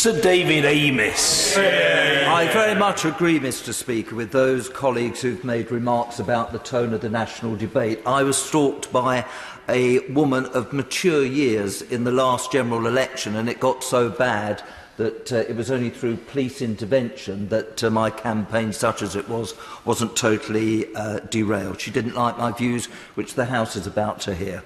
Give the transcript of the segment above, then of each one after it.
Sir David Amess. I very much agree, Mr. Speaker, with those colleagues who've made remarks about the tone of the national debate. I was stalked by a woman of mature years in the last general election, and it got so bad that it was only through police intervention that my campaign, such as it was, wasn't totally derailed. She didn't like my views, which the House is about to hear.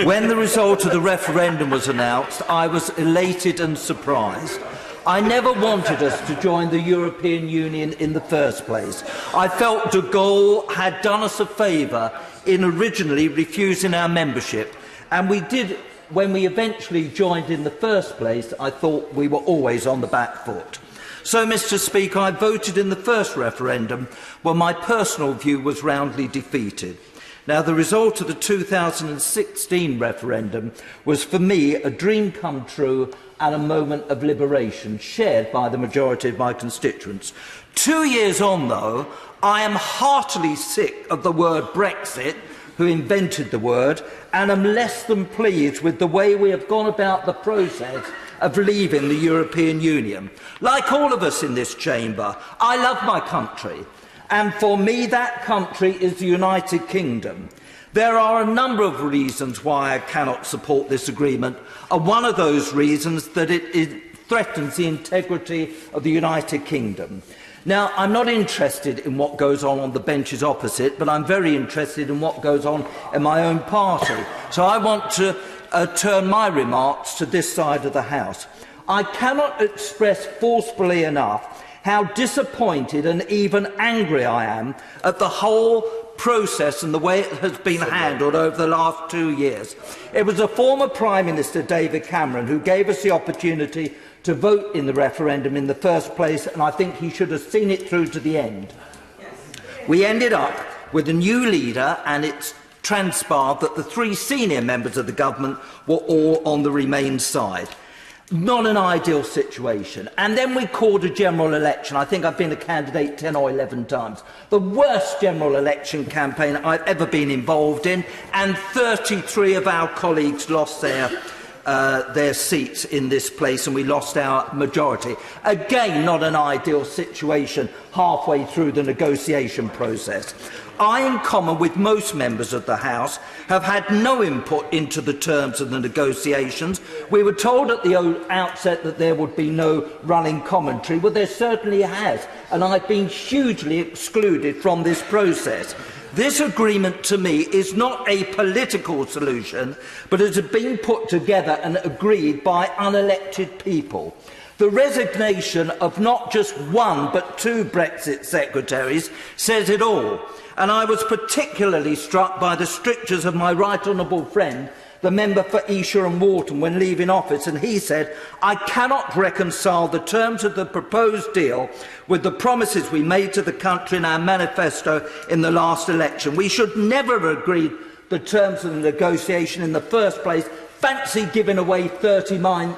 When the result of the referendum was announced, I was elated and surprised. I never wanted us to join the European Union in the first place. I felt de Gaulle had done us a favour in originally refusing our membership, and we did. When we eventually joined in the first place, I thought we were always on the back foot. So, Mr. Speaker, I voted in the first referendum where my personal view was roundly defeated. Now, the result of the 2016 referendum was, for me, a dream come true and a moment of liberation shared by the majority of my constituents. 2 years on, though, I am heartily sick of the word Brexit, who invented the word, and am less than pleased with the way we have gone about the process of leaving the European Union. Like all of us in this chamber, I love my country, and for me that country is the United Kingdom. There are a number of reasons why I cannot support this agreement, and one of those reasons that it threatens the integrity of the United Kingdom. Now, I'm not interested in what goes on the benches opposite, but I'm very interested in what goes on in my own party. So I want to turn my remarks to this side of the House. I cannot express forcefully enough how disappointed and even angry I am at the whole process and the way it has been handled over the last 2 years. It was a former Prime Minister, David Cameron, who gave us the opportunity to vote in the referendum in the first place, and I think he should have seen it through to the end. We ended up with a new leader, and it's transpired that the 3 senior members of the government were all on the Remain side. Not an ideal situation. And then we called a general election. I think I've been a candidate 10 or 11 times. The worst general election campaign I've ever been involved in, and 33 of our colleagues lost their seats in this place, and we lost our majority. Again, not an ideal situation halfway through the negotiation process. I, in common with most members of the House, have had no input into the terms of the negotiations. We were told at the outset that there would be no running commentary. Well, there certainly has, and I've been hugely excluded from this process. This agreement, to me, is not a political solution, but it has been put together and agreed by unelected people. The resignation of not just 1 but 2 Brexit secretaries says it all, and I was particularly struck by the strictures of my right honourable friend, the member for Esher and Walton, when leaving office, and he said, "I cannot reconcile the terms of the proposed deal with the promises we made to the country in our manifesto in the last election. We should never have agreed the terms of the negotiation in the first place. Fancy giving away £39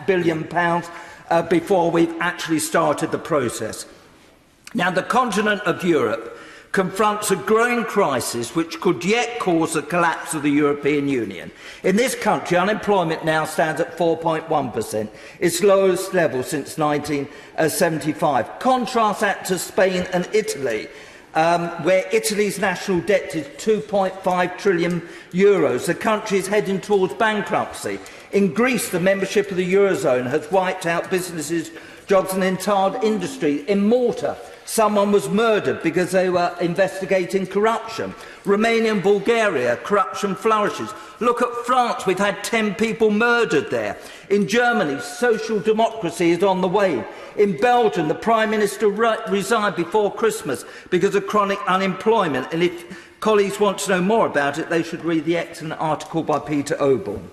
billion before we've actually started the process." Now, the continent of Europe confronts a growing crisis which could yet cause the collapse of the European Union. In this country, unemployment now stands at 4.1%, its lowest level since 1975. Contrast that to Spain and Italy, where Italy's national debt is €2.5 trillion. The country is heading towards bankruptcy. In Greece, the membership of the Eurozone has wiped out businesses, jobs and entire industry. In Malta, someone was murdered because they were investigating corruption. Romania and Bulgaria, corruption flourishes. Look at France, we've had 10 people murdered there. In Germany, social democracy is on the wane. In Belgium, the Prime Minister resigned before Christmas because of chronic unemployment. And if colleagues want to know more about it, they should read the excellent article by Peter Oborne.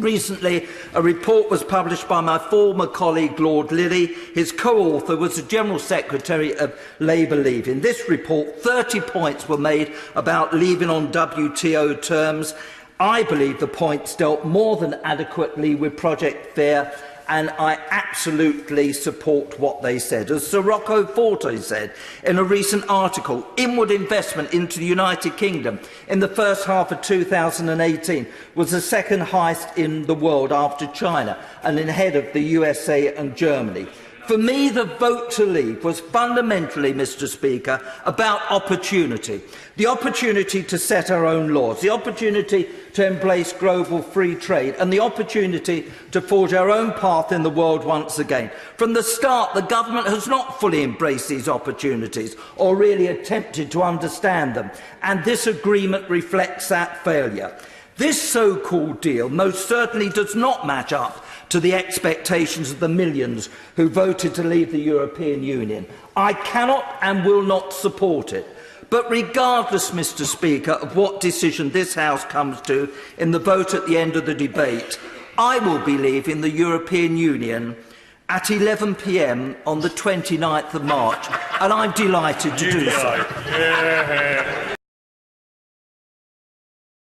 Recently, a report was published by my former colleague Lord Lilly. His co-author was the General Secretary of Labour Leave. In this report, 30 points were made about leaving on WTO terms. I believe the points dealt more than adequately with Project Fair and I absolutely support what they said. As Sir Rocco Forte said in a recent article, inward investment into the United Kingdom in the first half of 2018 was the second highest in the world after China and ahead of the USA and Germany. For me, the vote to leave was fundamentally, Mr. Speaker, about opportunity. The opportunity to set our own laws, the opportunity to embrace global free trade, and the opportunity to forge our own path in the world once again. From the start, the government has not fully embraced these opportunities or really attempted to understand them, and this agreement reflects that failure. This so-called deal most certainly does not match up to the expectations of the millions who voted to leave the European Union. I cannot and will not support it. But regardless, Mr. Speaker, of what decision this House comes to in the vote at the end of the debate, I will be leaving the European Union at 11 p.m. on the 29th of March, and I'm delighted to do so.